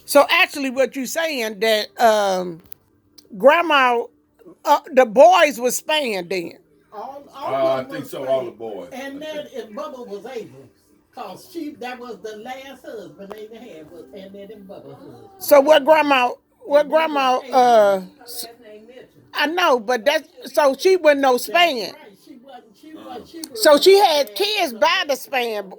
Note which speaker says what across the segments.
Speaker 1: So actually, what you saying that grandma, the boys was spaying then.
Speaker 2: All
Speaker 3: I
Speaker 2: of them
Speaker 3: think
Speaker 2: was
Speaker 3: so. All the
Speaker 2: sprayed.
Speaker 3: boys.
Speaker 2: And
Speaker 3: I
Speaker 2: then
Speaker 3: think.
Speaker 2: if Bubba was able, cause that was the last husband they had was and then Bubba husband.
Speaker 1: So what grandma? What
Speaker 2: And that was
Speaker 1: grandma?
Speaker 2: Abram. Last name Mitchell.
Speaker 1: I know, but that's so she wasn't no
Speaker 2: That's
Speaker 1: span.
Speaker 2: right. She wasn't. She
Speaker 3: Uh,
Speaker 2: was. She was
Speaker 1: So she
Speaker 2: real
Speaker 1: had
Speaker 2: bad
Speaker 1: kids
Speaker 2: for the
Speaker 1: by the
Speaker 2: Mitchell.
Speaker 1: span.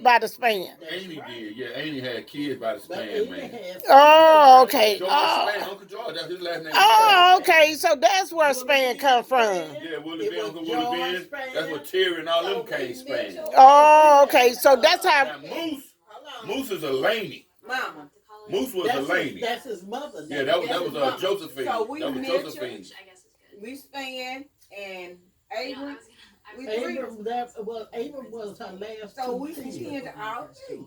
Speaker 1: By the span.
Speaker 2: That's
Speaker 3: Annie
Speaker 2: right.
Speaker 3: did. Yeah, Annie had kids by the
Speaker 2: But
Speaker 3: span
Speaker 2: Amy
Speaker 3: man.
Speaker 2: had some
Speaker 1: Oh,
Speaker 2: children.
Speaker 1: okay.
Speaker 3: George Span, Uncle George. That's his last name was Span.
Speaker 1: Oh, okay. So that's where
Speaker 2: Willie
Speaker 1: span
Speaker 2: Ben
Speaker 1: come from.
Speaker 2: Span.
Speaker 3: Yeah, Willie
Speaker 2: It
Speaker 3: Ben,
Speaker 2: was
Speaker 3: Uncle Willie
Speaker 2: George
Speaker 3: Ben. That's
Speaker 2: Span.
Speaker 3: what Terry and all them came
Speaker 2: Sophie
Speaker 3: Span.
Speaker 2: Mitchell.
Speaker 1: Oh,
Speaker 2: Everybody.
Speaker 1: okay. So that's how.
Speaker 3: Now Moose is a Laney.
Speaker 4: Mama.
Speaker 3: Moose was a Laney.
Speaker 2: That's his mother.
Speaker 3: Yeah, that was Josephine.
Speaker 4: So we
Speaker 3: That was
Speaker 4: Mitchell,
Speaker 3: Josephine.
Speaker 4: we Span, and Abram. We three.
Speaker 2: Abram was her last.
Speaker 4: So
Speaker 2: two
Speaker 4: we some
Speaker 2: kids.
Speaker 4: kin to all three.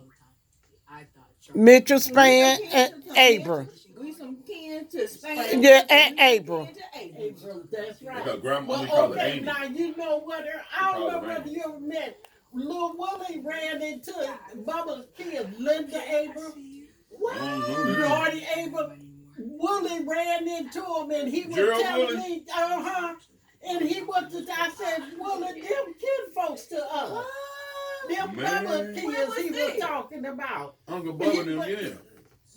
Speaker 1: Mitchell
Speaker 4: We some
Speaker 1: Span
Speaker 4: kin
Speaker 1: and
Speaker 4: to
Speaker 1: Abram.
Speaker 4: We some kin to Span.
Speaker 1: Yeah, and Abram.
Speaker 2: Abram, that's right.
Speaker 3: Because grandma only
Speaker 2: Well,
Speaker 3: called her
Speaker 2: okay,
Speaker 3: Amy.
Speaker 2: now you know what her. I don't know whether you ever met. Lil Willie ran into Bubba's kids, Linda Abram. What? Naughty Abram. Willie ran into him and he was
Speaker 3: Gerald
Speaker 2: telling
Speaker 3: Willie?
Speaker 2: me, and he was. I said, Willie, them kid folks to us. Them
Speaker 3: Man.
Speaker 2: Bubba kids he was
Speaker 4: this?
Speaker 2: talking about.
Speaker 3: Uncle Bubba and them,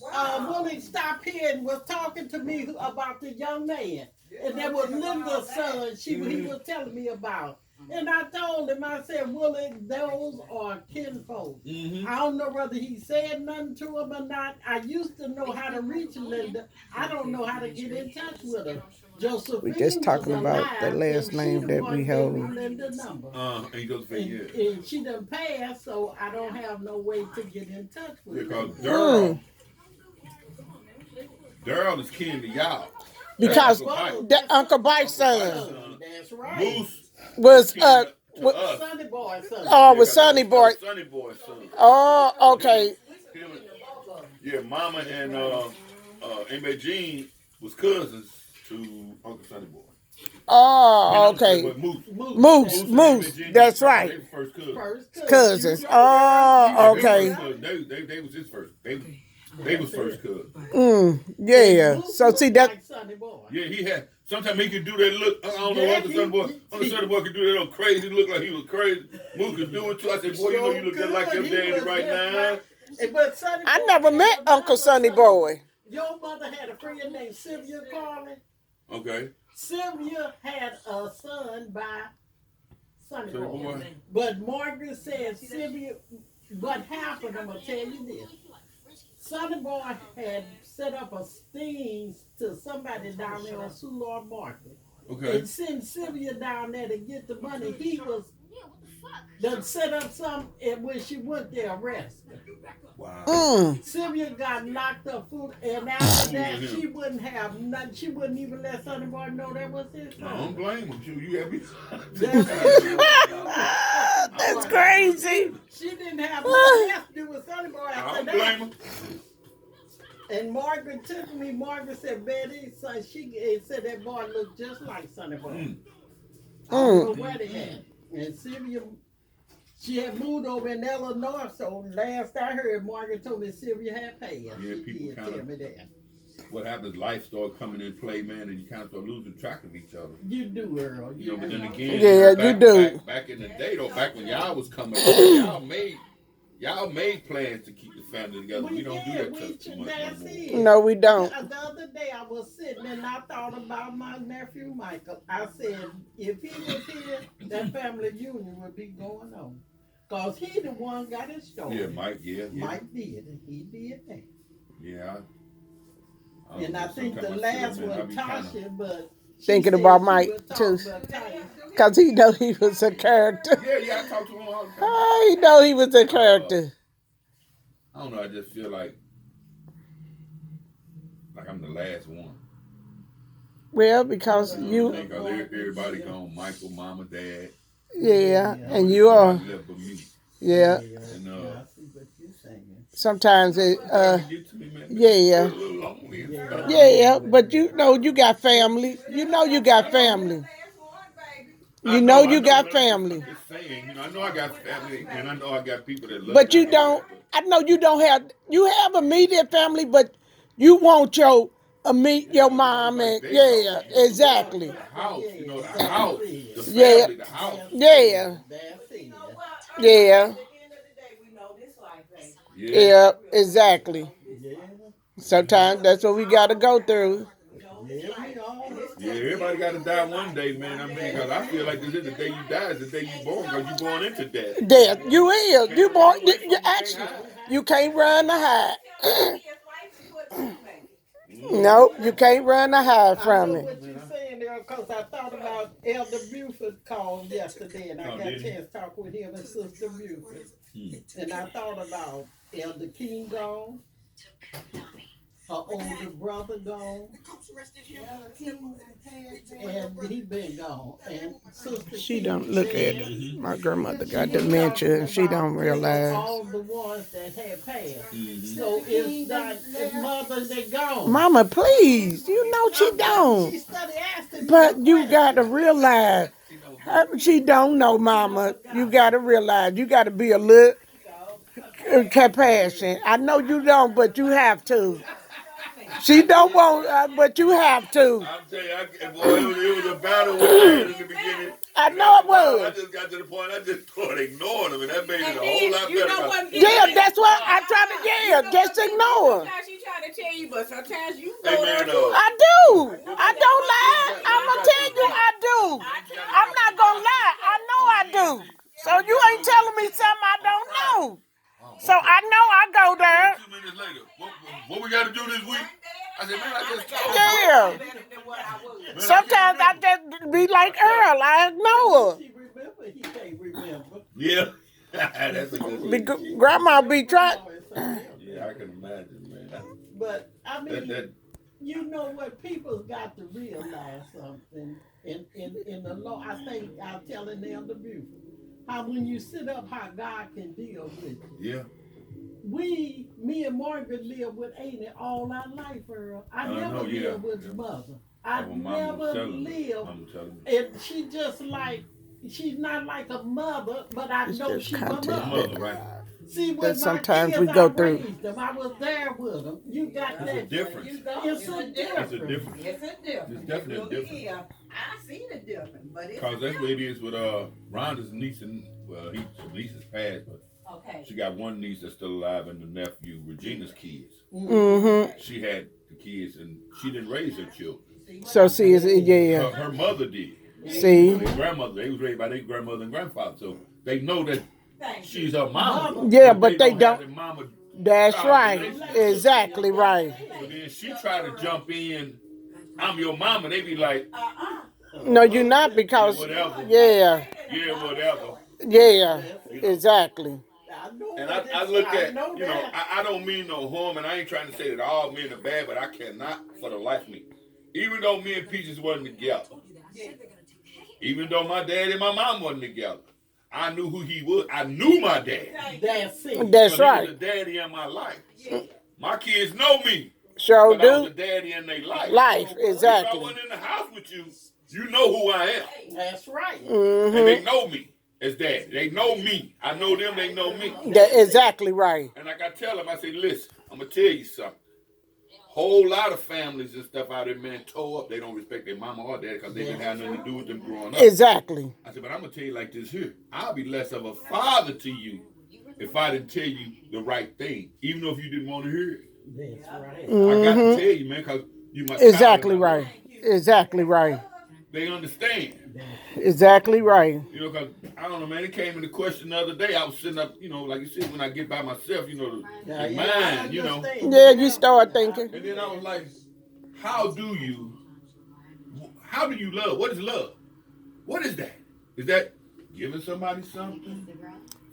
Speaker 3: yeah.
Speaker 2: Willie stopped here and was talking to me about the young man. And that was Linda's son he was telling me about. And I told him, I said, Willie, those are kinfolk. I don't know whether he said nothing to him or not. I used to know how to reach Linda. I don't know how to get in touch with her. Josephine
Speaker 1: We just talking
Speaker 2: was
Speaker 1: about
Speaker 2: alive,
Speaker 1: the last
Speaker 2: and
Speaker 1: name
Speaker 2: she
Speaker 1: that
Speaker 2: the
Speaker 1: we
Speaker 2: one
Speaker 1: hold.
Speaker 2: gave me Linda's number.
Speaker 3: And Josephine,
Speaker 2: And,
Speaker 3: yeah.
Speaker 2: and she done passed, so I don't have no way to get in touch with
Speaker 3: Because
Speaker 2: her.
Speaker 3: Daryl is kin to y'all.
Speaker 1: Because
Speaker 3: That's
Speaker 1: Uncle Bike's son
Speaker 2: That's right.
Speaker 3: Moose
Speaker 1: was
Speaker 3: kin to us.
Speaker 2: Sonny Boy, son.
Speaker 1: oh was Sonny Boy.
Speaker 3: Sonny Boy's son.
Speaker 1: Oh, okay.
Speaker 3: Him yeah, Mama and Amy Jean was cousins to Uncle Sonny Boy.
Speaker 1: Oh, okay.
Speaker 3: But Moose.
Speaker 1: Moose,
Speaker 3: and
Speaker 1: Moose.
Speaker 3: Amy Jean,
Speaker 1: That's
Speaker 3: they
Speaker 1: right.
Speaker 3: was first cousins.
Speaker 2: First
Speaker 1: Cousins.
Speaker 2: You
Speaker 1: Oh,
Speaker 3: They
Speaker 1: okay.
Speaker 3: was first cousins. They was his first. They was first cousins.
Speaker 1: Yeah.
Speaker 2: Moose
Speaker 1: So
Speaker 2: looked
Speaker 1: see that.
Speaker 2: like Sonny Boy.
Speaker 3: Yeah, he had. Sometimes he could do that look. I don't know
Speaker 2: Yeah,
Speaker 3: Uncle Sonny Boy. Uncle Sonny Boy could do that little crazy look like he was crazy. Moose could do it too. I said, boy, you know you look just like your
Speaker 2: He
Speaker 3: daddy
Speaker 2: was
Speaker 3: right
Speaker 2: just
Speaker 3: now.
Speaker 2: like- But Sonny
Speaker 1: I
Speaker 2: Boy
Speaker 1: never
Speaker 2: had
Speaker 1: met
Speaker 2: another
Speaker 1: Uncle Sonny
Speaker 2: son.
Speaker 1: Boy.
Speaker 2: Your mother had a friend named Sylvia Carlin.
Speaker 3: Okay.
Speaker 2: Sylvia had a son by Sonny
Speaker 3: Sonny
Speaker 2: Boy.
Speaker 3: Boy.
Speaker 2: But Margaret said, Sylvia, what happened, I'm going to tell you this. Sonny Boy had set up a sting to somebody down there on Soulard Market.
Speaker 3: Okay.
Speaker 2: And send Sylvia down there to get the money. He was done set up some, and when she went there, arrested.
Speaker 3: Wow.
Speaker 2: Sylvia got knocked up food, and after that, she wouldn't have nothing. She wouldn't even let Sonny Boy know that was his
Speaker 3: I don't
Speaker 2: son.
Speaker 3: blame him. You got me.
Speaker 1: That's crazy.
Speaker 2: She didn't have nothing else to do with Sonny Boy
Speaker 3: I
Speaker 2: after
Speaker 3: don't
Speaker 2: that.
Speaker 3: blame him.
Speaker 2: And Margaret took me. Margaret said, Betty, so she said that boy looked just like Sonny Boy. I don't know where they had. And Sylvia, she had moved over in Illinois, so last I heard, Margaret told me Sylvia had paid.
Speaker 3: Yeah,
Speaker 2: She
Speaker 3: people
Speaker 2: did
Speaker 3: kinda-
Speaker 2: tell me that.
Speaker 3: What happens? Life started coming in play, man, and you kind of start losing track of each other.
Speaker 2: You do, Earl.
Speaker 3: You know, but then again,
Speaker 1: Yeah, you do.
Speaker 3: Back in the day, though, back when y'all was coming, y'all made plans to keep the family together. We don't do that too much
Speaker 2: That's
Speaker 3: no more.
Speaker 2: it.
Speaker 1: No, we don't.
Speaker 2: The other day I was sitting and I thought about my nephew Michael. I said, if he was here, that family union would be going on. Because he the one got it started.
Speaker 3: Yeah, Mike. Yeah.
Speaker 2: Mike did it. He did that.
Speaker 3: Yeah.
Speaker 2: And I think the last one, Tasha, but she
Speaker 1: Thinking
Speaker 2: said
Speaker 1: about
Speaker 2: she
Speaker 1: Mike,
Speaker 2: would talk
Speaker 1: too.
Speaker 2: about Tasha.
Speaker 1: Because he know he was a character.
Speaker 3: Yeah, I talk to him all the time.
Speaker 1: Oh, he know he was a character.
Speaker 3: I don't know. I just feel like I'm the last one.
Speaker 1: Well, because you,
Speaker 3: Because everybody gone. Michael, Mama, Dad.
Speaker 1: yeah, and you are,
Speaker 3: Nobody left but me.
Speaker 1: yeah.
Speaker 3: And
Speaker 2: I see what you're saying.
Speaker 1: Sometimes it,
Speaker 3: Get to me, man.
Speaker 1: yeah.
Speaker 3: A little lonely and stuff.
Speaker 1: Yeah, but you know you got family. You know you got family. You know you got family.
Speaker 3: I'm just saying, you know, I know I got family, and I know I got people that love
Speaker 1: But
Speaker 3: me.
Speaker 1: you don't, I know you don't have, you have immediate family, but you want your your mom and, yeah, exactly.
Speaker 3: The house, you know, the house, the
Speaker 1: Yeah.
Speaker 3: family, the house.
Speaker 1: Yeah,
Speaker 2: That's it.
Speaker 4: You know what?
Speaker 1: yeah,
Speaker 4: At the end of the day, we know this life ain't.
Speaker 3: Yeah.
Speaker 1: yeah, exactly.
Speaker 2: Yeah.
Speaker 1: Sometimes that's what we got to go through.
Speaker 2: Yeah, we are.
Speaker 3: Yeah, everybody got to die one day, man. I mean, because I feel like this is the day you die, is the day you born, because you born into death.
Speaker 1: Death, you is. You born, you actually, you can't run or hide. Nope, you can't run or hide
Speaker 2: I
Speaker 1: from
Speaker 2: know
Speaker 1: it.
Speaker 2: what you're saying there because I thought about Elder Buford called yesterday and I got a chance to talk with him and Sister Buford. And I thought about Elder King gone, her older brother gone, and he been gone. And Sister
Speaker 1: She
Speaker 2: King
Speaker 1: don't look at
Speaker 2: said
Speaker 1: it. My grandmother got
Speaker 2: she was
Speaker 1: dementia and she
Speaker 2: talking
Speaker 1: don't
Speaker 2: about
Speaker 1: realize.
Speaker 2: all the ones that had passed. So it's like the mothers that gone.
Speaker 1: Mama, please, you know she
Speaker 2: She
Speaker 1: don't.
Speaker 2: started asking me
Speaker 1: But
Speaker 2: them
Speaker 1: you gotta
Speaker 2: questions.
Speaker 1: realize, she don't know, Mama. You gotta realize, you gotta be a little compassionate. I know you don't, but you have to. She don't want, but you have to.
Speaker 3: I'm telling you, boy, it was a battle with that in the beginning.
Speaker 1: I know it
Speaker 3: I
Speaker 1: was.
Speaker 3: just got to the point, I just started ignoring them, and that made it
Speaker 4: And
Speaker 3: a whole lot
Speaker 4: then, you know
Speaker 3: better.
Speaker 4: what?
Speaker 1: Yeah, that's what I try to get. Just ignore.
Speaker 4: Sometimes she try to tell you, but sometimes you
Speaker 3: Hey,
Speaker 4: go
Speaker 3: man,
Speaker 4: there too.
Speaker 1: I do. I don't lie. I'm gonna tell you I do. I'm not gonna lie. I know I do. So you ain't telling me something I don't know. So I know I go there.
Speaker 3: 2 minutes later, what we got to do this week? I said, man, I just talked.
Speaker 1: Yeah.
Speaker 4: Better than what I was.
Speaker 1: Sometimes I just be like Earl. I ignore her.
Speaker 2: She remember, he can't remember.
Speaker 3: Yeah, that's a good one.
Speaker 1: Grandma be trying.
Speaker 3: Yeah, I can imagine, man.
Speaker 2: But I mean,
Speaker 3: That
Speaker 2: you know what? People's got to realize something. In the law, I think I'll tell in Elder Buford how when you sit up, how God can deal with you.
Speaker 3: yeah.
Speaker 2: Me and Margaret lived with Amy all our life, Earl. I never
Speaker 3: know, yeah.
Speaker 2: lived with mother. I
Speaker 3: Well, Mama was
Speaker 2: never
Speaker 3: telling me.
Speaker 2: lived.
Speaker 3: Mama telling me.
Speaker 2: And she just like, she's not like a mother, but I
Speaker 1: It's
Speaker 2: know
Speaker 1: just
Speaker 2: she's a
Speaker 1: content.
Speaker 2: mother.
Speaker 3: Mother, right?
Speaker 2: See, with
Speaker 1: That
Speaker 2: my
Speaker 1: sometimes
Speaker 2: kids,
Speaker 1: we go
Speaker 2: I
Speaker 1: through.
Speaker 2: raised them. I was there with them. You got
Speaker 3: There's
Speaker 2: that.
Speaker 3: a difference.
Speaker 2: It's a
Speaker 3: It's a
Speaker 2: difference.
Speaker 3: difference.
Speaker 4: It's a difference.
Speaker 3: It's definitely
Speaker 4: It really
Speaker 3: different.
Speaker 4: is. I seen the difference, but it's
Speaker 3: Because that's what it is with Rhonda's niece and, well, his niece is passed, but
Speaker 4: okay.
Speaker 3: she got one niece that's still alive and the nephew, Regina's kids.
Speaker 1: Mm-hmm.
Speaker 3: She had the kids and she didn't raise her children.
Speaker 1: So see, yeah.
Speaker 3: Her mother did.
Speaker 1: See,
Speaker 3: Their grandmother, they was raised by their grandmother and grandfather, so they know that
Speaker 4: Thank you.
Speaker 3: she's her mama.
Speaker 1: Yeah, but they
Speaker 3: have
Speaker 1: don't-
Speaker 3: their mama.
Speaker 1: that's
Speaker 3: child
Speaker 1: right.
Speaker 3: relationship.
Speaker 1: Exactly right.
Speaker 3: So then she tried to jump in, I'm your mama. They be like,
Speaker 1: No, you're not because.
Speaker 3: whatever.
Speaker 1: Yeah,
Speaker 3: Yeah, whatever.
Speaker 1: yeah, exactly.
Speaker 2: I know
Speaker 3: And
Speaker 2: that.
Speaker 3: I look at,
Speaker 2: know
Speaker 3: you know,
Speaker 2: that.
Speaker 3: I don't mean no harm, and I ain't trying to say that all men are bad, but I cannot for the life of me. Even though me and Peaches wasn't together, even though my dad and my mom wasn't together, I knew who he was. I knew my dad.
Speaker 2: That's it.
Speaker 1: That's
Speaker 3: Because
Speaker 1: right.
Speaker 3: he was the daddy in my life. My kids know me.
Speaker 1: Sure
Speaker 3: But I was the
Speaker 1: do.
Speaker 3: daddy in their life.
Speaker 1: Life,
Speaker 3: If I
Speaker 1: exactly.
Speaker 3: wasn't in the house with you, you know who I am.
Speaker 2: That's right.
Speaker 3: And
Speaker 1: Mm-hmm.
Speaker 3: they know me as daddy. They know me. I know them, they know me.
Speaker 1: That exactly right.
Speaker 3: And like I tell them, I say, listen, I'm going to tell you something. Whole lot of families and stuff out there, man, tore up. They don't respect their mama or dad because they didn't have nothing to do with them growing up.
Speaker 1: Exactly.
Speaker 3: I said, but I'm going to tell you like this here. I'll be less of a father to you if I didn't tell you the right thing, even though if you didn't want to hear it.
Speaker 2: That's right.
Speaker 3: I got to tell you, man, because you my
Speaker 1: Exactly
Speaker 3: child.
Speaker 1: right. Exactly right.
Speaker 3: They understand.
Speaker 1: Exactly right.
Speaker 3: You know, because, I don't know, man, it came into question the other day. I was sitting up, you know, like you said, when I get by myself, you know,
Speaker 2: Yeah,
Speaker 3: the
Speaker 2: I
Speaker 3: mind, you know.
Speaker 2: understand.
Speaker 1: Yeah, you start thinking.
Speaker 3: And then I was like, how do you love? What is love? What is that? Is that giving somebody something?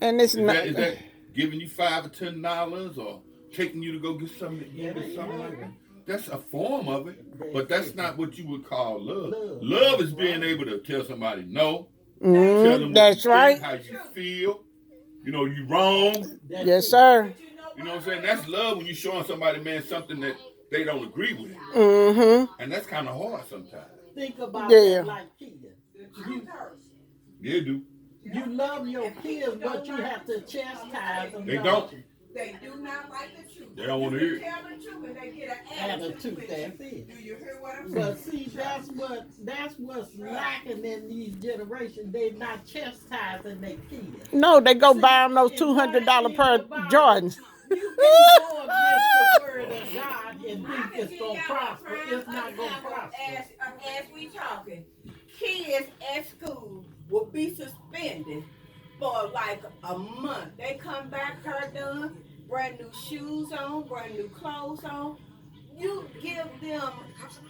Speaker 1: And it's not.
Speaker 3: Is that giving you $5 or $10 or taking you to go get something to eat or something like that? That's a form of it, but that's not what you would call love. Love is being able to tell somebody no, tell them what
Speaker 1: That's
Speaker 3: you
Speaker 1: right.
Speaker 3: think, how you feel. You know, you wrong.
Speaker 1: Yes, sir.
Speaker 3: You know what I'm saying? That's love when you're showing somebody, man, something that they don't agree with.
Speaker 1: Mm-hmm.
Speaker 3: And that's kind of hard sometimes.
Speaker 2: Think about
Speaker 1: Yeah.
Speaker 2: that like kids.
Speaker 3: Yeah, do.
Speaker 2: You love your kids, but you have to chastise them.
Speaker 3: They don't.
Speaker 4: They do not like the truth.
Speaker 3: They don't want to hear it.
Speaker 4: Tell the truth and they get an attitude with
Speaker 2: That's
Speaker 4: you.
Speaker 2: it.
Speaker 4: Do you hear what I'm saying?
Speaker 2: But see, that's what's lacking in these generations. They not chastising their kids.
Speaker 1: No, they go buy them those $200 pair of Jordans.
Speaker 2: You can go against the word of God and think it's gonna prosper. It's not gonna prosper.
Speaker 4: As we talking, kids at school will be suspended for like a month. They come back, hair done, brand new shoes on, brand new clothes on. You give them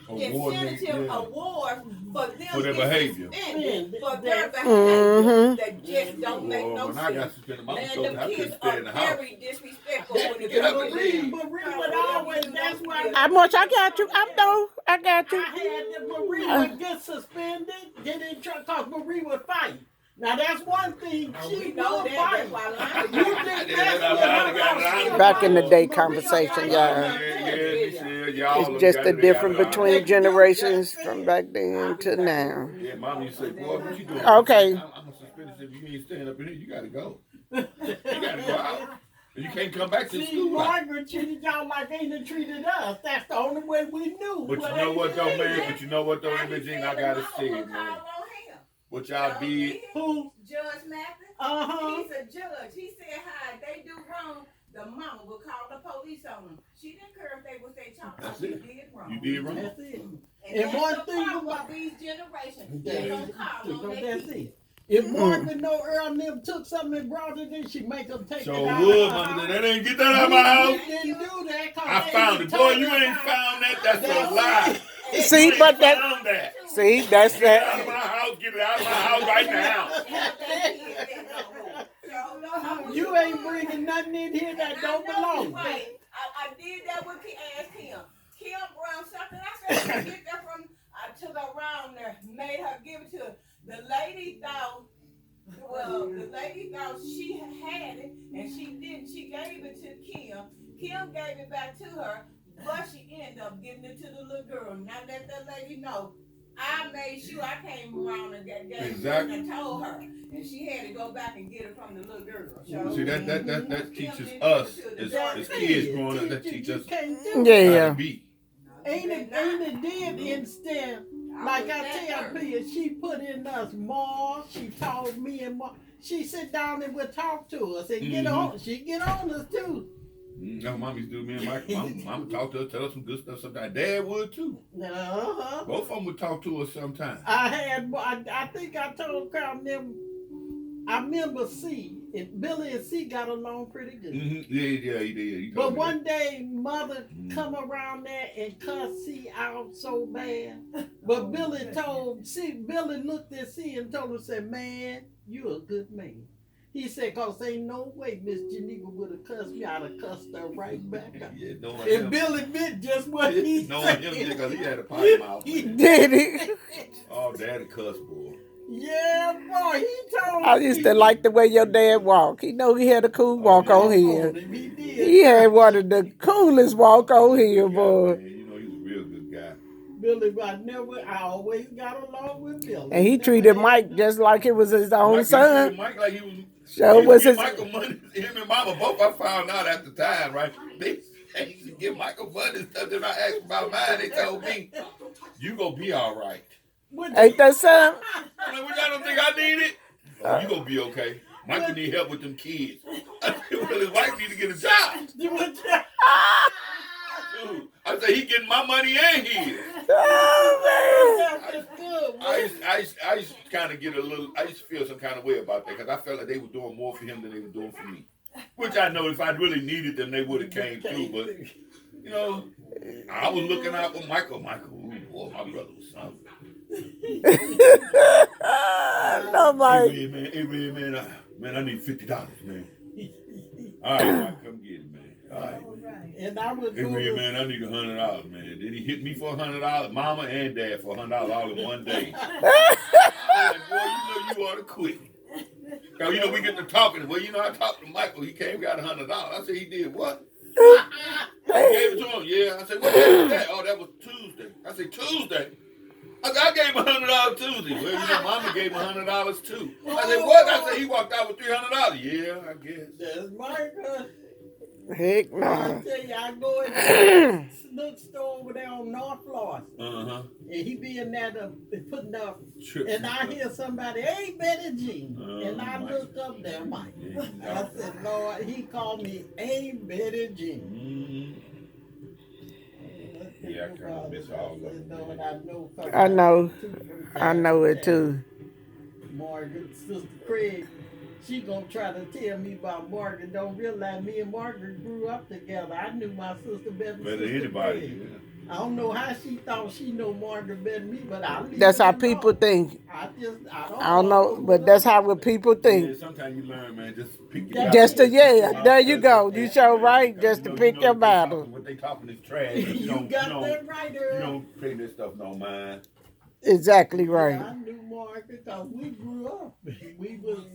Speaker 4: incentive awards for them
Speaker 3: For their behavior.
Speaker 4: For their
Speaker 1: Mhm.
Speaker 4: behavior that just don't make no
Speaker 3: When I got
Speaker 4: sense.
Speaker 3: suspended, my
Speaker 4: Man,
Speaker 3: told me
Speaker 4: them
Speaker 3: I
Speaker 4: kids
Speaker 3: couldn't stay
Speaker 4: are
Speaker 3: in the house.
Speaker 4: very disrespectful when it
Speaker 3: Get up and
Speaker 4: comes to
Speaker 3: leave.
Speaker 2: Marie would always, that's why
Speaker 1: How much I got you? I know. I got you.
Speaker 2: I had that Marie would get suspended, then they try cause Marie would fight. Now that's one thing she
Speaker 4: We know
Speaker 2: would
Speaker 4: that.
Speaker 2: fight.
Speaker 4: That's why
Speaker 2: You think that's what I'm
Speaker 1: Back in the day
Speaker 2: Marie
Speaker 1: conversation,
Speaker 2: fight.
Speaker 1: y'all.
Speaker 3: It's
Speaker 1: It's just the difference between generations from back then to now.
Speaker 3: Yeah, mom used to say, boy, what you doing?
Speaker 1: Okay.
Speaker 3: I'm gonna suspend this if you ain't staying up in here. You gotta go. You gotta go out. You can't come back to
Speaker 2: See,
Speaker 3: school.
Speaker 2: Margaret treated y'all like they done treated us. That's the only way we knew.
Speaker 3: But you know what though, man? But you know what though, Imogene, I gotta say it, man. What y'all did.
Speaker 2: Who?
Speaker 4: Judge Mathis,
Speaker 2: Uh-huh.
Speaker 4: he's a judge. He said, "Hi, they do wrong. The mama will call the police on them. She didn't care if they was their child.
Speaker 3: That's
Speaker 4: She
Speaker 3: it.
Speaker 4: did wrong.
Speaker 3: You did wrong.
Speaker 2: That's it.
Speaker 4: And
Speaker 2: And
Speaker 4: that's
Speaker 2: one
Speaker 4: the
Speaker 2: thing
Speaker 4: problem
Speaker 2: about-
Speaker 4: with these generations. They don't call on their
Speaker 2: That's
Speaker 4: kids.
Speaker 2: it. If Margaret know Earl and them took something and brought it in, she make them take
Speaker 3: So
Speaker 2: it out.
Speaker 3: wood,
Speaker 2: of her
Speaker 3: mama,
Speaker 2: house.
Speaker 3: that ain't get that out of my house.
Speaker 2: We didn't do that 'cause
Speaker 3: I
Speaker 2: they
Speaker 3: found it.
Speaker 2: ain't
Speaker 3: Boy,
Speaker 2: told
Speaker 3: you
Speaker 2: us
Speaker 3: ain't
Speaker 2: how-
Speaker 3: found that. That's a lie.
Speaker 1: See,
Speaker 3: You ain't
Speaker 1: but that.
Speaker 3: found that.
Speaker 1: See, that's
Speaker 3: Get it out of
Speaker 1: that.
Speaker 3: my house. Get it out of my house right now.
Speaker 2: You ain't bringing nothing in here that don't belong.
Speaker 4: Right. I did that with Kim. Kim brought something. I said, I get that from. I took her around there, made her give it to her. The lady thought. Well, the lady thought she had it, and she didn't. She gave it to Kim. Kim gave it back to her, but she ended up giving it to the little girl. Now let that lady know. I made sure I came around and gave
Speaker 3: Exactly.
Speaker 4: her and told her, and she had to go back and get it from the little girl. So,
Speaker 3: See, that teaches us as kids growing up. That teaches us
Speaker 2: Can't do
Speaker 3: how
Speaker 1: Yeah.
Speaker 3: to be.
Speaker 2: Ain't it did instead, like I tell Pia, she put in us more, she taught me and more. She sit down and would talk to us and get on, she get on us too.
Speaker 3: No, mommy's do me and Michael. Mama talk to us, tell us some good stuff sometimes. Dad would too.
Speaker 2: Uh-huh.
Speaker 3: Both of them would talk to us sometimes.
Speaker 2: I think I told Carl them, I remember C, and Billy and C got along pretty good.
Speaker 3: Yeah, he did. He
Speaker 2: But
Speaker 3: told me
Speaker 2: one day, mother come around there and cuss C out so bad. But Billy looked at C and told her, said, man, you a good man. He said, cause ain't no way Miss Geneva would have cussed me. I'd have cussed her right back out.
Speaker 3: Yeah, knowing
Speaker 2: And
Speaker 3: him.
Speaker 2: Billy meant just what he
Speaker 3: Knowing him
Speaker 2: said.
Speaker 3: because he had a potty mouth. man.
Speaker 1: Did he?
Speaker 3: Oh, daddy cuss, boy.
Speaker 2: Yeah, boy, he told
Speaker 1: I used to like the way your dad walked. He know he had a cool walk on here.
Speaker 2: He did.
Speaker 1: He had one of the coolest walk on here, boy.
Speaker 3: Man, you know, he's a real good guy.
Speaker 2: Billy, I always got along with Billy.
Speaker 1: And he treated Mike just like it was his own
Speaker 3: Mike,
Speaker 1: son.
Speaker 3: Mike like he was.
Speaker 1: So
Speaker 3: he
Speaker 1: was
Speaker 3: give
Speaker 1: his.
Speaker 3: Michael money. Him and Mama both. I found out at the time, right? They used to give Michael money and stuff. Then I asked about mine. They told me, "You gonna be all right."
Speaker 1: Ain't that son?
Speaker 3: I'm like, well, y'all don't think I need it? Oh, you gonna be okay. Michael need help with them kids. I said, well, his wife need to get a job. Dude, I said, he getting my money and his. I used to kind of get I used to feel some kind of way about that because I felt like they were doing more for him than they were doing for me. Which I know if I really needed them, they would have came through. But, you know, I was looking out for Michael. Ooh, boy, my brother was something.
Speaker 1: Nobody.
Speaker 3: Hey, man, I need $50, man. All right, Mike, come get it, man. All right.
Speaker 2: And I was
Speaker 3: Hey, man, I need $100, man. Then he hit me for $100, mama and dad for $100 all in one day. I'm like, boy, you know you ought to quit. Now, you know, we get to talking. Well, you know, I talked to Michael. He came, got $100. I said, he did what? I gave it to him. Yeah. I said, what day was that? Oh, that was Tuesday. I said, Tuesday? I gave him $100 Tuesday. Well, you know, Mama gave him $100 too. I said, what? I said, he walked out with $300. Yeah, I guess.
Speaker 2: That's Marcus.
Speaker 1: Heck
Speaker 2: I
Speaker 1: no.
Speaker 2: tell you, I go in the look store over there on North Florida,
Speaker 3: Uh-huh.
Speaker 2: and he be in there putting up,
Speaker 3: Trips
Speaker 2: and I hear somebody, hey, Betty Jean, and I
Speaker 3: Mike.
Speaker 2: looked up there, Mike.
Speaker 3: Yeah,
Speaker 2: I said, Lord, he called me, hey, Betty Jean.
Speaker 3: Yeah, I kind of miss all of them.
Speaker 1: I know it too.
Speaker 2: Margaret, Sister Craig, she gonna try to tell me about Margaret. Don't realize me and Margaret grew up together. I knew my sister better than
Speaker 3: Better than
Speaker 2: Sister
Speaker 3: anybody.
Speaker 2: Craig. I don't know how she thought she know Margaret better than me, but I leave
Speaker 1: That's
Speaker 2: it
Speaker 1: how
Speaker 2: alone.
Speaker 1: people think.
Speaker 2: I
Speaker 1: I don't know, but that's how what people
Speaker 3: Yeah,
Speaker 1: think.
Speaker 3: sometimes you learn, man. Just pick your
Speaker 2: Just
Speaker 3: battle.
Speaker 1: Just to, yeah, there you go. You sure right.
Speaker 3: Because
Speaker 1: Just
Speaker 3: you
Speaker 1: to
Speaker 3: know-
Speaker 1: pick
Speaker 3: you know
Speaker 1: your
Speaker 3: what they
Speaker 1: battle.
Speaker 3: talking- What they talking is trash. but
Speaker 2: You
Speaker 3: don't-
Speaker 2: got
Speaker 3: don't-
Speaker 2: that right,
Speaker 3: You
Speaker 2: Earl.
Speaker 3: don't pay this stuff no mind.
Speaker 1: Exactly
Speaker 2: Yeah,
Speaker 1: right.
Speaker 2: I knew Margaret because we grew up. We was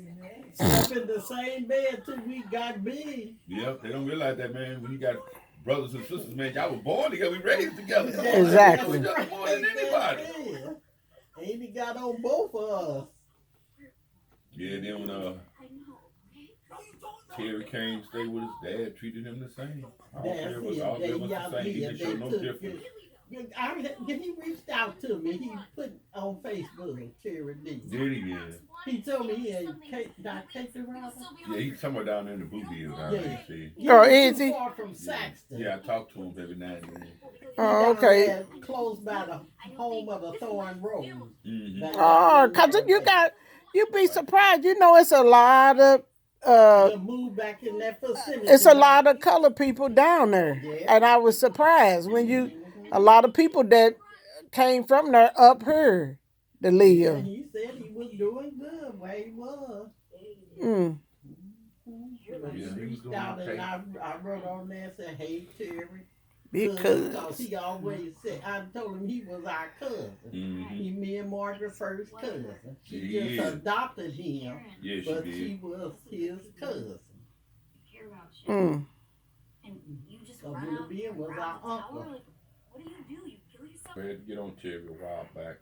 Speaker 2: slept in the same bed till we got big.
Speaker 3: Yep, they don't realize that, man. When you got brothers and sisters, man, y'all was born together. We raised together. Come on, man.
Speaker 1: Exactly.
Speaker 3: We just more than anybody.
Speaker 2: Yeah. Ain't he got on both of us?
Speaker 3: Yeah, then when Terry came to stay with his dad, treated him the same. All
Speaker 2: That's
Speaker 3: three of us,
Speaker 2: it.
Speaker 3: all three
Speaker 2: They
Speaker 3: of us
Speaker 2: got
Speaker 3: the same. He
Speaker 2: me.
Speaker 3: didn't show no difference.
Speaker 2: He reached out to me. He put on Facebook, Terry D.
Speaker 3: Did he? Yeah.
Speaker 2: He told me he ain't not take the ride.
Speaker 3: Yeah, he's somewhere down there in the boo hills down there, see.
Speaker 1: Oh,
Speaker 2: He
Speaker 1: is
Speaker 2: too
Speaker 1: he?
Speaker 2: far from Saxton.
Speaker 3: Yeah, I talk to him every now and then.
Speaker 1: Oh,
Speaker 2: Down
Speaker 1: okay.
Speaker 2: there close by the home of the Thorn Rose.
Speaker 3: Mm-hmm.
Speaker 1: Oh, cause you'd be surprised. You know, it's a lot of
Speaker 2: To move back in that facility.
Speaker 1: it's a lot of colored people down there,
Speaker 2: Yeah.
Speaker 1: and I was surprised when a lot of people that came from there up here to
Speaker 2: Yeah,
Speaker 1: live.
Speaker 2: he said he was doing good where he was.
Speaker 1: Mm.
Speaker 2: But he
Speaker 3: Yeah, he was
Speaker 2: reached
Speaker 3: doing
Speaker 2: out
Speaker 3: okay.
Speaker 2: and I wrote on there and said, hey, Terry.
Speaker 1: Because
Speaker 2: he always said, I told him he was our cousin.
Speaker 3: Mm-hmm.
Speaker 2: He, me and Margaret's first cousin. She
Speaker 3: He
Speaker 2: just
Speaker 3: is.
Speaker 2: adopted him,
Speaker 3: Yes,
Speaker 2: but
Speaker 3: she
Speaker 2: she
Speaker 3: did.
Speaker 2: was his cousin.
Speaker 1: mm.
Speaker 2: So Willoughby was our uncle.
Speaker 3: I had to get on Terry a while back.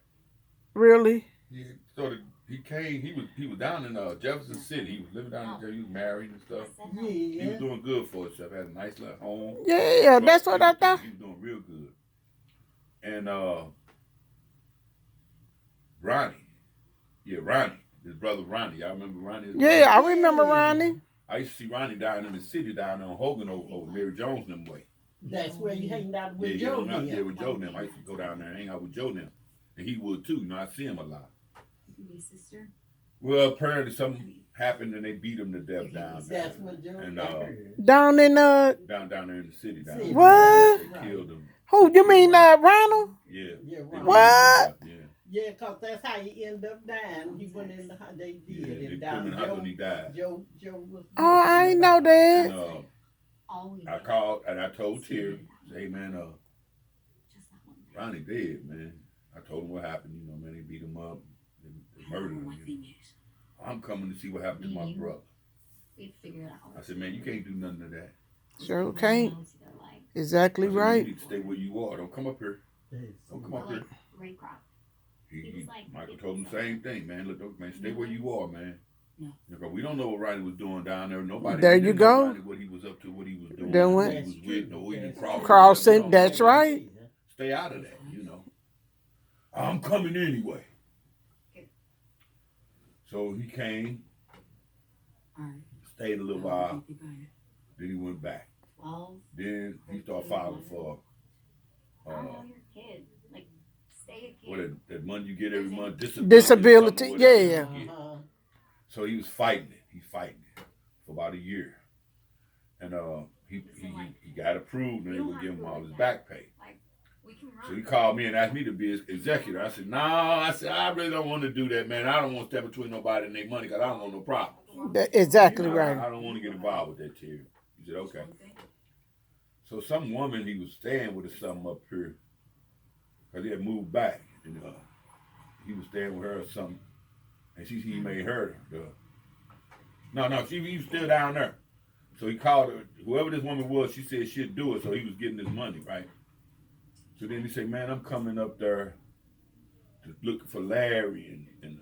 Speaker 1: Really?
Speaker 3: He started. He came. He was down in Jefferson City. He was living down there. He was married and stuff. He
Speaker 2: Yeah.
Speaker 3: was doing good for himself. Had a nice little home.
Speaker 1: Yeah, that's what I thought.
Speaker 3: He was doing real good. And Ronnie, his brother Ronnie. Y'all remember Ronnie?
Speaker 1: Yeah, I remember Ronnie.
Speaker 3: I used to see Ronnie down in the city, down there on Hogan over Mary Jones and them way.
Speaker 2: That's where he hanged out with
Speaker 3: Yeah,
Speaker 2: Joe.
Speaker 3: yeah, with Joe and them. I used to go down there and hang out with Joe and them. And he would too. You know, I see him a lot. Well, apparently something happened and they beat him to death down there.
Speaker 2: That's what Joe
Speaker 3: And,
Speaker 2: got heard.
Speaker 1: Down in
Speaker 3: Down there in the city down
Speaker 2: See,
Speaker 3: there.
Speaker 1: What?
Speaker 3: They killed him.
Speaker 1: who you mean Ronald?
Speaker 3: Yeah.
Speaker 2: Yeah,
Speaker 3: They
Speaker 2: right.
Speaker 3: beat him
Speaker 1: What?
Speaker 3: to death, Yeah.
Speaker 2: Yeah, because that's how he ended up dying. He went in the they did.
Speaker 3: Yeah, they
Speaker 2: and
Speaker 3: put him in
Speaker 2: down
Speaker 3: the hospital and he died.
Speaker 2: Joe was.
Speaker 1: Oh, I ain't know
Speaker 3: And
Speaker 1: that.
Speaker 3: I called and I told Terry, hey man, Ronnie dead, man. I told him what happened, you know, man, they beat him up, they murdered him. You know. I'm coming to see what happened to my brother. I said, man, you can't do nothing to that.
Speaker 1: Sure can't. Exactly
Speaker 3: I said, You
Speaker 1: right.
Speaker 3: need to stay where you are. Don't come up here. Don't come up here. Michael told him the same thing, man. Look, man, stay where you are, man. Because we don't know what Ronnie was doing down there. Nobody.
Speaker 1: There
Speaker 3: we
Speaker 1: you
Speaker 3: didn't know
Speaker 1: go.
Speaker 3: Ronnie, what he was up to, what he was doing.
Speaker 1: Then
Speaker 3: Who
Speaker 1: what?
Speaker 3: he was with, or who he was crossing.
Speaker 1: Crossing,
Speaker 3: We don't
Speaker 1: that's
Speaker 3: know.
Speaker 1: right.
Speaker 3: Stay out of that, you know. I'm coming anyway. So he came, stayed a little while, then he went back. Then he started filing for what that money you get every month,
Speaker 1: Disability,
Speaker 3: something, whatever you
Speaker 1: yeah.
Speaker 3: get. So he was fighting it. He fighting it for about a year, and he got approved, and they would give him all his back pay. So he called me and asked me to be his executor. I said, no. I said, I really don't want to do that, man. I don't want to step between nobody and their money because I don't want no problem.
Speaker 1: Exactly
Speaker 3: You know,
Speaker 1: right.
Speaker 3: I don't want to get involved with that, Terry. He said, okay. So some woman he was staying with or something up here, because he had moved back, and he was staying with her or something, and he made her he was still down there. So he called her, whoever this woman was, she said she'd do it, so he was getting his money, right? So then he said, man, I'm coming up there looking for Larry and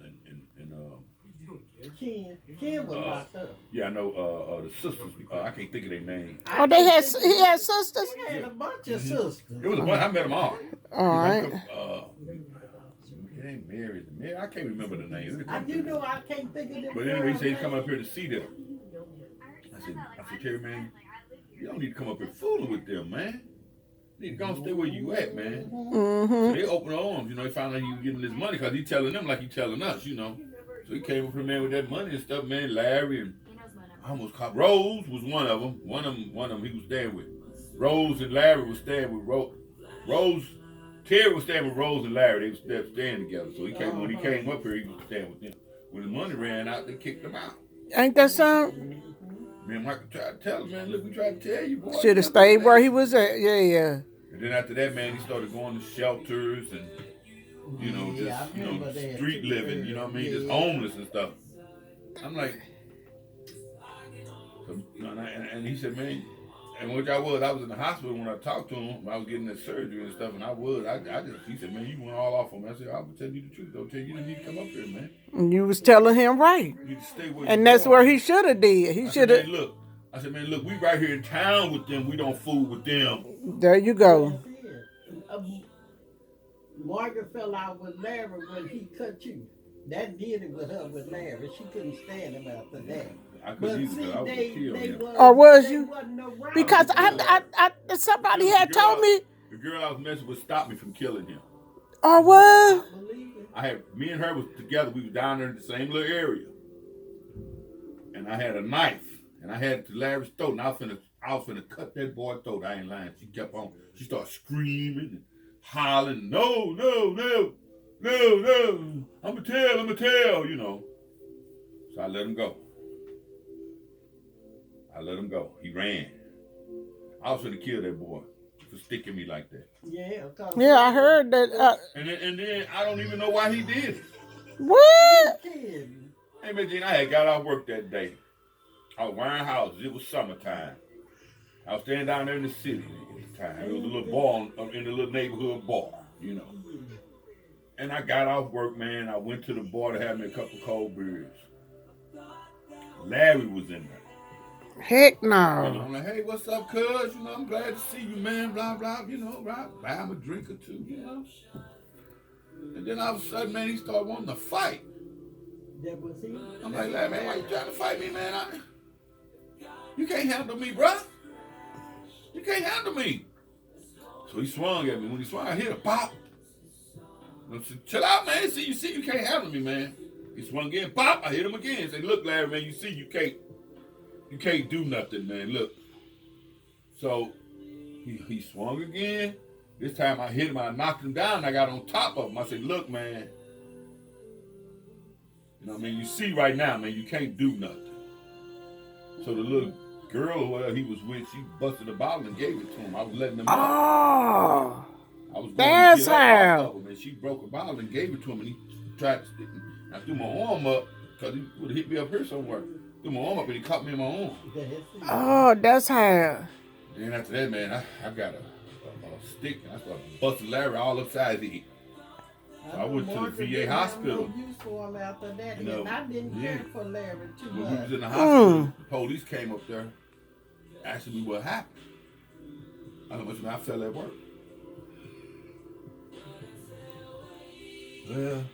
Speaker 2: Ken was locked up.
Speaker 3: yeah, I know the sisters. I can't think of their name.
Speaker 1: Oh, he had sisters?
Speaker 2: He had a bunch of sisters.
Speaker 3: It was a bunch. I met them all.
Speaker 1: All right.
Speaker 3: It ain't Mary. I can't remember the name.
Speaker 2: I do know I can't think of them.
Speaker 3: But anyway, he said he's coming up here to see them. I said, Terry, man, you don't need to come up here fooling with them, man. You need to go and stay where you at, man.
Speaker 1: Mm-hmm.
Speaker 3: So they open their arms, they found out he was getting this money because he telling them like he telling us, So he came up here, man, with that money and stuff, man. Larry and I almost caught Rose was one of them. One of them he was staying with. Rose and Larry was staying with Rose. Terry was staying with Rose and Larry. They were staying together. So when he came up here, he was staying with them. When the money ran out, they kicked him out.
Speaker 1: Ain't that something?
Speaker 3: Man, Michael tried to tell him, man, look, we tried to tell you, boy.
Speaker 1: Should have stayed where he was at. Yeah.
Speaker 3: And then after that, man, he started going to shelters and, street living, just homeless and stuff. I'm like, and he said, man, and which I was in the hospital when I talked to him. I was getting that surgery and stuff, and he said, man, you went all off on me. I said, I will tell you the truth. Don't tell you didn't need to come up here, man.
Speaker 1: And you was telling him right.
Speaker 3: You need to stay where
Speaker 1: and
Speaker 3: you
Speaker 1: that's
Speaker 3: are.
Speaker 1: where he should have did. He should have.
Speaker 3: I said, man, look, we right here in town with them. We don't fool with them.
Speaker 1: There you go.
Speaker 2: Margaret fell out with Larry when he cut you. That did it with her with Larry. She couldn't stand him after that.
Speaker 3: I couldn't either, because I was going to kill him.
Speaker 1: Or was you?
Speaker 2: Around.
Speaker 1: Because somebody had told me.
Speaker 3: The girl I was messing with stopped me from killing him.
Speaker 1: Or what?
Speaker 3: Me and her was together. We was down there in the same little area. And I had a knife. And I had it to Larry's throat. And I was finna cut that boy's throat. I ain't lying. She kept on. She started screaming and hollering. No. I'ma tell, So I let him go. He ran. I was finna kill that boy for sticking me like that.
Speaker 1: Yeah, I heard that.
Speaker 3: And then I don't even know why he did it.
Speaker 1: What?
Speaker 3: Hey, man, Gene, I had got off work that day. I was wearing houses. It was summertime. I was staying down there in the city at the time. It was a little bar in the little neighborhood bar, And I got off work, man. I went to the bar to have me a couple cold beers. Larry was in there.
Speaker 1: Heck no.
Speaker 3: I'm like, hey, what's up, cuz? I'm glad to see you, man. Blah, blah, right? Buy him a drink or two, And then all of a sudden, man, he started wanting to fight.
Speaker 2: That was he?
Speaker 3: I'm like, man, why you trying to fight me, man? You can't handle me, bruh. You can't handle me. So he swung at me. When he swung, I hit a pop. I said, chill out, man. See, you can't handle me, man. He swung again, pop. I hit him again. Say, look, Larry, man, you can't do nothing, man. Look. So he swung again. This time I hit him. I knocked him down. I got on top of him. I said, look, man. You see right now, man, you can't do nothing. So the little girl or whatever he was with, she busted a bottle and gave it to him. I was letting him know.
Speaker 1: Oh.
Speaker 3: I was
Speaker 1: That's
Speaker 3: going to get
Speaker 1: how.
Speaker 3: off of him, and she broke a bottle and gave it to him, and he tried to stick me. I threw my arm up because he would have hit me up here somewhere. Threw my arm up and he caught me in my arm.
Speaker 1: Oh, that's how.
Speaker 3: Then after that, man, I got a stick and I started busting Larry all upside the head. So I went to the VA hospital.
Speaker 2: No use for him after that, and I didn't care for Larry too
Speaker 3: When
Speaker 2: much.
Speaker 3: we was in the hospital, the police came up there, asking me what happened. I don't know much, I fell at work. Well,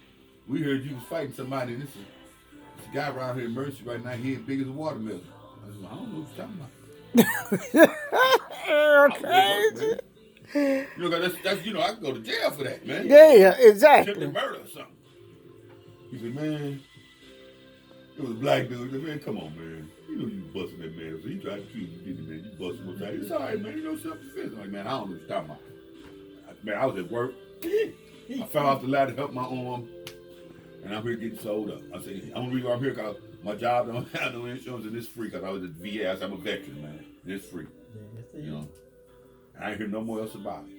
Speaker 3: we heard you was fighting somebody. This guy around here in Mercy right now, he ain't big as a watermelon. I said, I don't know what you're talking about.
Speaker 1: Crazy.
Speaker 3: That's I can go to jail for that, man.
Speaker 1: Yeah, exactly.
Speaker 3: Attempted murder or something. He said, man, it was a black dude. He said, man, come on, man. You busting that man. So he tried to kill you, didn't he, man? You busting him upside. It's all right, man. Self-defense. I'm like, man, I don't know what you're talking about. Man, I was at work. I fell off the ladder to help my arm, and I'm here getting sold up. I said, I'm reason I'm here because my job don't have no insurance, and it's free because I was at the VA. I said, I'm a veteran, man. It's free. I ain't hear no more else about it.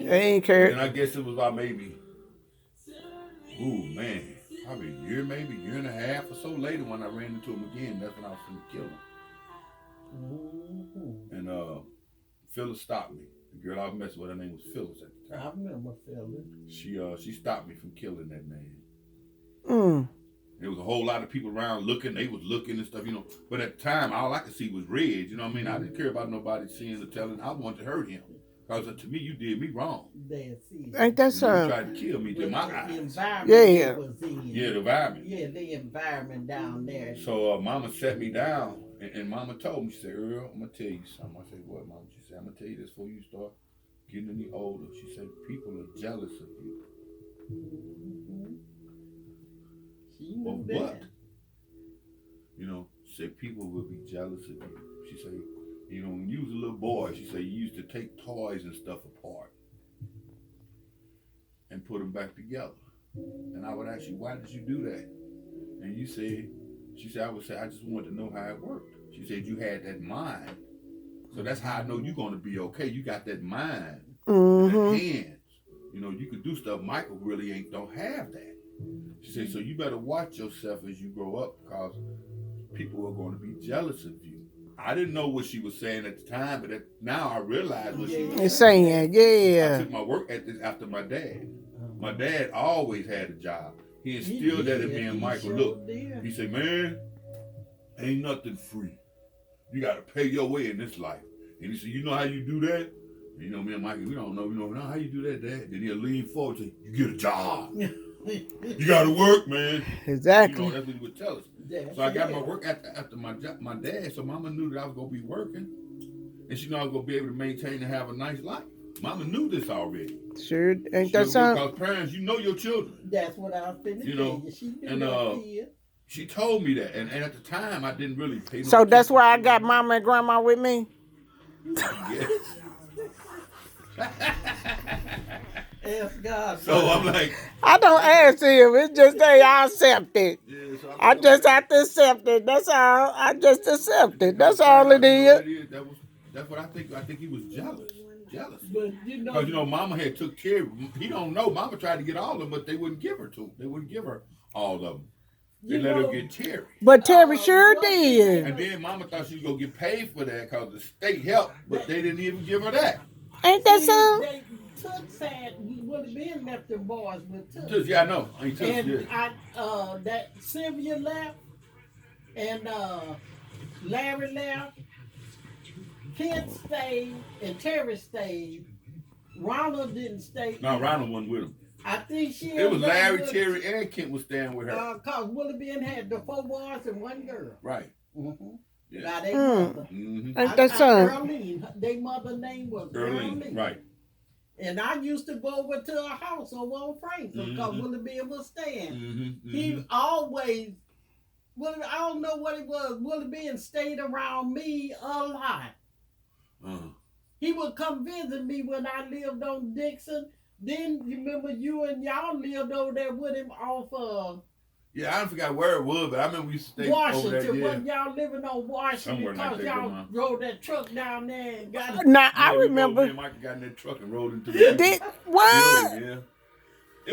Speaker 1: They ain't care.
Speaker 3: And I guess it was about maybe, probably a year and a half or so later when I ran into him again. That's when I was going to kill him. And Phyllis stopped me. The girl I was messing with, her name was Phyllis at the time.
Speaker 2: I remember Phyllis.
Speaker 3: She stopped me from killing that man.
Speaker 1: Mm.
Speaker 3: There was a whole lot of people around looking. They was looking and stuff, you know. But at the time, all I could see was red. You know what I mean? I didn't care about nobody seeing or telling. I wanted to hurt him. Because to me, you did me wrong.
Speaker 2: That's it.
Speaker 1: Ain't that
Speaker 3: You
Speaker 1: something?
Speaker 3: tried to kill me to my
Speaker 2: The
Speaker 3: eyes.
Speaker 2: environment
Speaker 1: Yeah.
Speaker 2: it was in.
Speaker 3: Yeah, the environment.
Speaker 2: Yeah, the environment down there.
Speaker 3: So Mama sat me down, and Mama told me, she said, Earl, I'm going to tell you something. I said, what, Mama? She said, I'm going to tell you this before you start getting any older. She said, people are jealous of you.
Speaker 2: Mhm. She
Speaker 3: Of
Speaker 2: knew
Speaker 3: what?
Speaker 2: that.
Speaker 3: You know, she said, people will be jealous of you. She said, you know, when you was a little boy, she said, you used to take toys and stuff apart and put them back together. And I would ask you, why did you do that? And you said, she said, I would say, I just wanted to know how it worked. She said, you had that mind. So that's how I know you're going to be okay. You got that mind and
Speaker 1: Mm-hmm.
Speaker 3: the hands. You know, you could do stuff Michael really don't have that. She said, so you better watch yourself as you grow up because people are going to be jealous of you. I didn't know what she was saying at the time, but now I realize what she was
Speaker 1: It's
Speaker 3: saying.
Speaker 1: saying,
Speaker 3: I
Speaker 1: yeah.
Speaker 3: took my work ethics after my dad. My dad always had a job. He instilled that in me and Michael. Look, he said, man, ain't nothing free. You got to pay your way in this life. And he said, you know how you do that? And you know, me and Michael, we don't know. You know how you do that, Dad? Then he'll lean forward and say, you get a job. You got to work, man.
Speaker 1: Exactly.
Speaker 3: You know, that's what he would tell us. So I got my work after my dad, so Mama knew that I was going to be working. And she knew I was going to be able to maintain and have a nice life. Mama knew this already.
Speaker 1: Sure, ain't that something?
Speaker 3: Because parents, you know your children.
Speaker 2: That's what I was finna
Speaker 3: You know,
Speaker 2: tell you. She knew
Speaker 3: and,
Speaker 2: that kid.
Speaker 3: She told me that. And at the time, I didn't really pay no
Speaker 1: So that's
Speaker 3: attention
Speaker 1: why I
Speaker 3: to
Speaker 1: got
Speaker 3: it.
Speaker 1: mama and grandma with me?
Speaker 3: Yes.
Speaker 2: Ask God.
Speaker 3: So I'm like,
Speaker 1: I don't ask him. It's just that I accept it.
Speaker 3: yeah, so
Speaker 1: I just have to accept it. That's all. I just accept it. That's all it is.
Speaker 3: That's what I think. I think he was jealous.
Speaker 2: But you know,
Speaker 3: Because, you know, Mama had took care of him. He don't know. Mama tried to get all of them, but they wouldn't give her to him. They wouldn't give her all of them. They
Speaker 2: You
Speaker 3: let her
Speaker 2: know-
Speaker 3: get Terry.
Speaker 1: But Terry sure
Speaker 2: what
Speaker 1: did.
Speaker 3: And then Mama thought she was going to get paid for that because the state helped, but they didn't even give her that.
Speaker 1: Ain't that something?
Speaker 2: they took sad would have been left the boys with Took.
Speaker 3: Just, yeah, I know. I ain't took
Speaker 2: And
Speaker 3: it.
Speaker 2: that Sylvia left and Larry left. Kent stayed and Terry stayed. Ronald didn't stay.
Speaker 3: No, Ronald wasn't with him.
Speaker 2: I think she.
Speaker 3: It was Larry,
Speaker 2: with-
Speaker 3: Terry, and Kent was staying with her.
Speaker 2: Cause Willie Ben had the 4 boys and 1 girl.
Speaker 3: Right.
Speaker 2: Mm-hmm.
Speaker 3: Yeah.
Speaker 2: Now they
Speaker 1: Mm.
Speaker 2: mother.
Speaker 3: Mm-hmm.
Speaker 1: Ain't that something?
Speaker 2: Earlene, their mother name was
Speaker 3: Early.
Speaker 2: Earlene.
Speaker 3: Right.
Speaker 2: And I used to go over to her house over on Franklin because
Speaker 3: Mhm.
Speaker 2: Willie Ben was staying.
Speaker 3: Mm-hmm.
Speaker 2: He always, well, I don't know what it was. Willie Ben stayed around me a lot.
Speaker 3: Uh-huh.
Speaker 2: He would come visit me when I lived on Dixon. Then you remember you and y'all lived over there with him off of
Speaker 3: Yeah, I don't forgot where it was, but I remember we used to stay over
Speaker 2: Washington.
Speaker 3: there. Yeah.
Speaker 2: When y'all living on Washington
Speaker 3: Somewhere like
Speaker 2: because
Speaker 3: that,
Speaker 2: y'all
Speaker 3: Grandma.
Speaker 2: drove that truck down there and got
Speaker 1: Now I
Speaker 3: Yeah, me
Speaker 1: remember.
Speaker 3: and Michael got in that truck and rode into the
Speaker 1: Did what?
Speaker 3: building, yeah.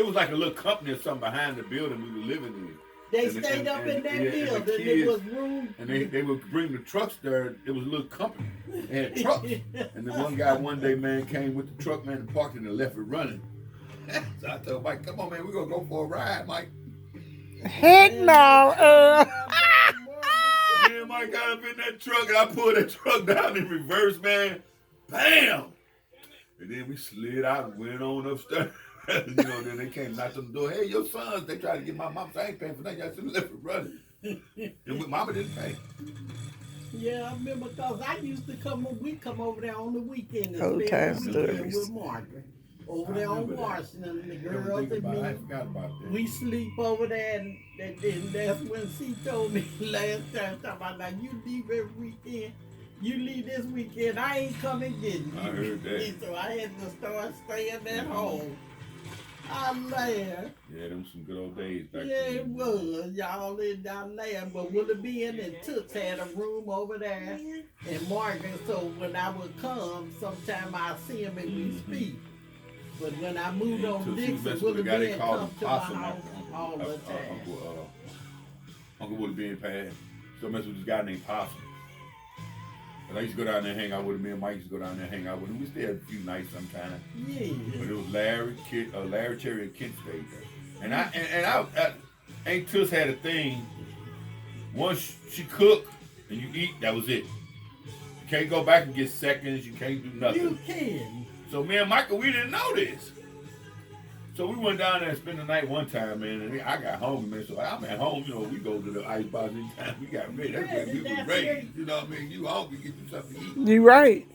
Speaker 3: It was like a little company or something behind the building we were living in.
Speaker 2: They
Speaker 3: And-
Speaker 2: stayed
Speaker 3: and-
Speaker 2: up in
Speaker 3: and-
Speaker 2: that
Speaker 3: yeah, and the
Speaker 2: building. There
Speaker 3: kids-
Speaker 2: was room.
Speaker 3: And they would bring the trucks there. It was a little company. They had trucks. And then one guy one day, man, came with the truck, man, and parked it and left it running. So I told Mike, come on, man, we're going to go for a ride, Mike.
Speaker 1: Heck no.
Speaker 3: Me and Mike got up in that truck, and I pulled that truck down in reverse, man. Bam! And then we slid out and went on upstairs. You know, then they came knocked on the door. Hey, your sons, they tried to get my mom. So I ain't paying for nothing. Y'all should have left it running. And Mama didn't pay.
Speaker 2: Yeah, I remember because I used to we come over there on the weekend and
Speaker 1: Old
Speaker 2: spend
Speaker 1: time
Speaker 2: the weekend
Speaker 1: stories.
Speaker 2: with Margaret. Over there on
Speaker 3: remember that.
Speaker 2: Washington, the
Speaker 3: Never
Speaker 2: girls
Speaker 3: think
Speaker 2: and
Speaker 3: about it. I
Speaker 2: me.
Speaker 3: forgot about that.
Speaker 2: We sleep over there, and that's when she told me last time, talking about, now you leave every weekend. You leave this weekend, I ain't coming getting you.
Speaker 3: I heard that.
Speaker 2: So I had to start staying at home. I laughed.
Speaker 3: Yeah, them some good old days back
Speaker 2: Yeah,
Speaker 3: then.
Speaker 2: it was. Y'all in down there. But Willie Ben and Toots had a room over there. And Margaret, so when I would come, sometime I see him and we speak. But when I moved
Speaker 3: Yeah,
Speaker 2: on
Speaker 3: Toots, he was
Speaker 2: Dixon,
Speaker 3: messing with
Speaker 2: Willie
Speaker 3: the guy they
Speaker 2: Ben
Speaker 3: called
Speaker 2: come
Speaker 3: him
Speaker 2: to my
Speaker 3: Possum
Speaker 2: house
Speaker 3: after
Speaker 2: all the time.
Speaker 3: Uncle Willie Ben passed. So messing with this guy named Possum. But I used to go down there and hang out with him. Me and Mike used to go down there and hang out with him. We stayed a few nights sometimes.
Speaker 2: Yeah.
Speaker 3: But it was Larry, Cherry, and Kent stayed there. And I Aunt Tuss had a thing. Once she cooked and you eat, that was it. You can't go back and get seconds. You can't do nothing.
Speaker 2: You can.
Speaker 3: So me and Michael, we didn't know this. So we went down there and spent the night one time, man, and I got hungry, man. So I'm at home, you know, we go to the ice box anytime we got ready. That's where we was raised. You know what I mean? You hungry, get you something to eat.
Speaker 1: You right.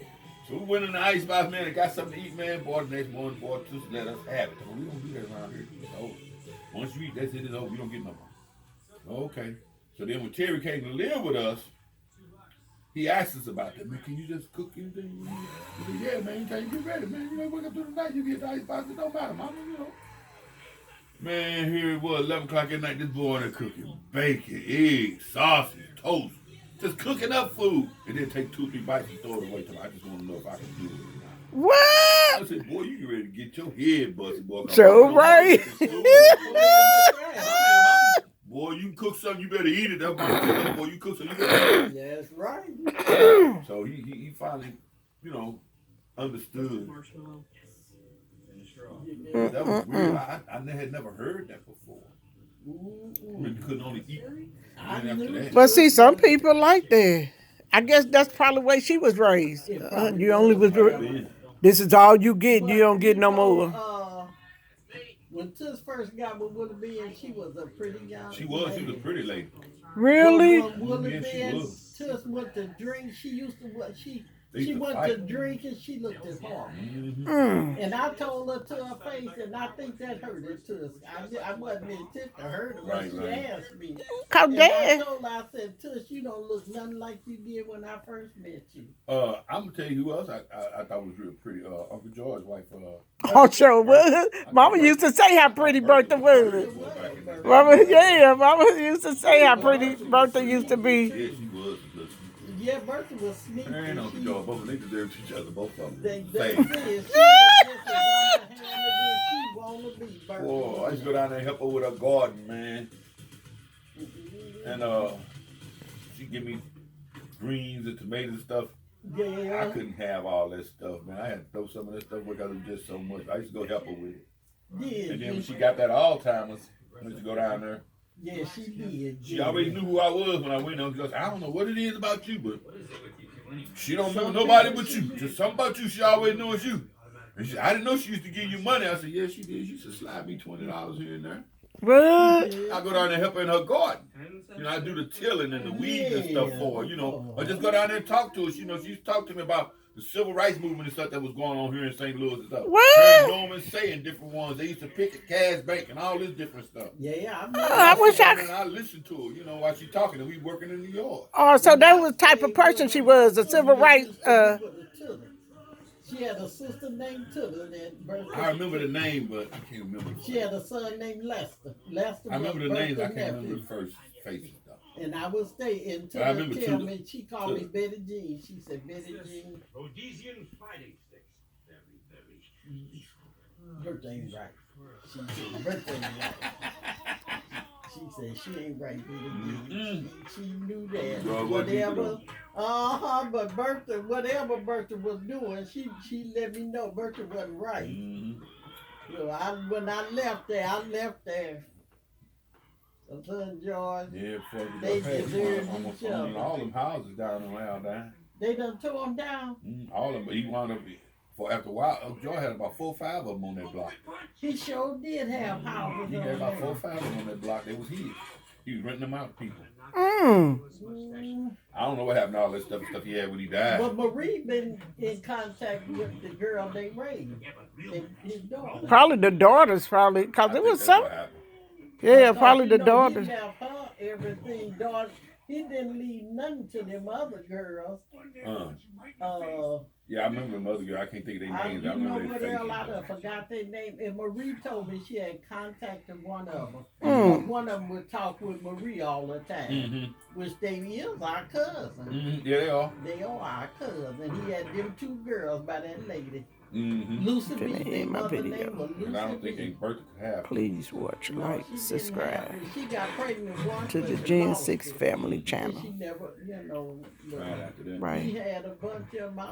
Speaker 3: So we went in the ice box, man, and got something to eat, man. Boy, the next morning, boy, just let us have it. So we don't do that around here. It's over. Once you eat, that's it, it's over. You don't get no more. Okay. So then when Terry came to live with us, he asked us about that. Man, can you just cook anything? We said, yeah, man, anytime you get ready, man. You know, wake up through the night, you get the ice box, it don't matter, mama, you know. Man, here it was, 11 o'clock at night, this boy in there cooking bacon, eggs, sausage, toast, just cooking up food. And then take 2 or 3 bites and throw it away. I just want to know if I can do it or not.
Speaker 1: What?
Speaker 3: I said, boy, you get ready to get your head busted, boy.
Speaker 1: So right.
Speaker 3: Boy, you cook something, you better eat it. That's what I'm telling you. Boy, you cook something, you better eat
Speaker 2: That's right.
Speaker 3: it. So he finally, you know, understood. That was weird. I had never heard that before. You couldn't only eat. After that.
Speaker 1: But see, some people like that. I guess that's probably the way she was raised. You only was. This is all you get. You don't get no more.
Speaker 2: When Tuss first got with Willie B, and she was a pretty young
Speaker 3: She was a pretty lady.
Speaker 1: Really?
Speaker 2: Willie
Speaker 3: Yes,
Speaker 2: B
Speaker 3: she
Speaker 2: and
Speaker 3: was.
Speaker 2: Tuss went to drink. She used to what
Speaker 3: They
Speaker 2: she
Speaker 3: used to
Speaker 2: went
Speaker 3: fight.
Speaker 2: to drink and she looked at her. And I told her to her face, and I think that hurt her Tuss. I wasn't intent to hurt her, but she asked me.
Speaker 1: Cause
Speaker 2: And I
Speaker 1: dad.
Speaker 2: told her, I said, Tuss, you don't look nothing like you did when I first met you.
Speaker 3: I'm gonna tell you who else I thought was real pretty. Uncle George's wife.
Speaker 1: Oh, sure was. Mama used to say how pretty Bertha was. Mama used to say how pretty Bertha used to be.
Speaker 3: Yeah, she was.
Speaker 2: Yeah, Bertha was sneaky.
Speaker 3: Man, Uncle George, both of them, they deserve each other, both of them.
Speaker 2: They
Speaker 3: Same.
Speaker 2: said she wanna be Bertha.
Speaker 3: Boy, I used to go down there and help her with her garden, man. And she give me greens and tomatoes and stuff. I
Speaker 2: Yeah.
Speaker 3: couldn't have all that stuff, man. I had to throw some of that stuff because it was just so much. I used to go help her with it.
Speaker 2: Yeah.
Speaker 3: And then when she got that Alzheimer's, I used to go down there.
Speaker 2: Yeah, she did.
Speaker 3: She already knew who I was when I went there. She goes, I don't know what it is about you, but she don't remember nobody but you. Just something about you she always knew it's you. And she, I didn't know she used to give you money. I said, yeah, she did. She used to slide me $20 here and there.
Speaker 1: What?
Speaker 3: I go down there and help her in her garden. You know, I do the tilling and the weeds and stuff for her, you know. I just go down there and talk to her. You know, she used to talk to me about the civil rights movement and stuff that was going on here in St. Louis and stuff.
Speaker 1: What?
Speaker 3: Her and Norman saying different ones. They used to pick at Cash Bank and all this different stuff.
Speaker 2: Yeah,
Speaker 1: I wish
Speaker 3: And
Speaker 1: I.
Speaker 3: I listened to her, you know, while she talking, and we working in New York.
Speaker 1: Oh, so that was the type of person she was, a civil rights.
Speaker 2: She had a sister named Tiller that Bertha.
Speaker 3: I remember the name, but I can't remember.
Speaker 2: She had a son named Lester. Lester
Speaker 3: I remember
Speaker 2: was
Speaker 3: the names. I
Speaker 2: Bertha's
Speaker 3: can't remember
Speaker 2: nephew.
Speaker 3: the first faces though.
Speaker 2: And I would stay until
Speaker 3: I remember
Speaker 2: tell
Speaker 3: Tiller.
Speaker 2: me, she called me
Speaker 3: Tiller.
Speaker 2: Betty Jean. She said, Betty Jean,
Speaker 5: Rhodesian fighting sticks. Very
Speaker 2: birthday ain't right. She said, birthday ain't right. She said, she ain't right, Betty Jean. She knew that.
Speaker 3: Well, what you
Speaker 2: Whatever.
Speaker 3: doing?
Speaker 2: But Bertha, whatever Bertha was doing, she let me know Bertha wasn't right.
Speaker 3: Mm-hmm.
Speaker 2: So when I left there. So son George,
Speaker 3: Yeah, before we
Speaker 2: They
Speaker 3: got past,
Speaker 2: deserve
Speaker 3: almost
Speaker 2: each other.
Speaker 3: all them houses down around there.
Speaker 2: they done tore them down.
Speaker 3: All of them. But he wound up for after a while. Joy had about 4 or 5 of them on that block.
Speaker 2: He sure did have houses
Speaker 3: He
Speaker 2: on
Speaker 3: had about 4 or
Speaker 2: there.
Speaker 3: 5 of them on that block. They was his. He was renting them out to people. I don't know what happened to all that stuff he had when he died.
Speaker 2: But Marie been in contact with the girl they raised, his daughter.
Speaker 1: Probably the daughters, probably, because
Speaker 3: I
Speaker 1: it
Speaker 3: think
Speaker 1: was
Speaker 3: that's
Speaker 1: some.
Speaker 3: what happened.
Speaker 1: Yeah,
Speaker 2: Because,
Speaker 1: probably the
Speaker 2: He
Speaker 1: daughters.
Speaker 2: left her everything. Daughter, he didn't leave nothing to them other girls.
Speaker 3: Yeah, I remember the mother girl. I can't think of their
Speaker 2: I,
Speaker 3: names.
Speaker 2: you
Speaker 3: I
Speaker 2: know
Speaker 3: remember
Speaker 2: what
Speaker 3: their
Speaker 2: hell I done
Speaker 3: faces.
Speaker 2: forgot their name. And Marie told me she had contacted one of them.
Speaker 1: Mm.
Speaker 2: One of them would talk with Marie all the time,
Speaker 3: Mm-hmm.
Speaker 2: which they is our cousin.
Speaker 3: Mm-hmm. Yeah, they are.
Speaker 2: They are our cousin. He had them 2 girls by that lady.
Speaker 3: Mm-hmm.
Speaker 2: Lucy
Speaker 1: Finna
Speaker 2: B,
Speaker 1: end
Speaker 2: their
Speaker 1: my
Speaker 2: mother
Speaker 1: video.
Speaker 2: name was
Speaker 3: And I don't
Speaker 2: Lucy
Speaker 3: think
Speaker 2: B.
Speaker 3: Aunt Bertha could have.
Speaker 1: Please watch,
Speaker 2: No,
Speaker 1: like,
Speaker 2: she didn't
Speaker 1: subscribe
Speaker 2: have it. She got pregnant once,
Speaker 1: to
Speaker 2: but
Speaker 1: the
Speaker 2: she
Speaker 1: Gen
Speaker 2: lost
Speaker 1: 6
Speaker 2: it.
Speaker 1: family
Speaker 2: And
Speaker 1: channel.
Speaker 2: she never,
Speaker 3: Right after that.
Speaker 1: Right.
Speaker 2: he had a bunch of them out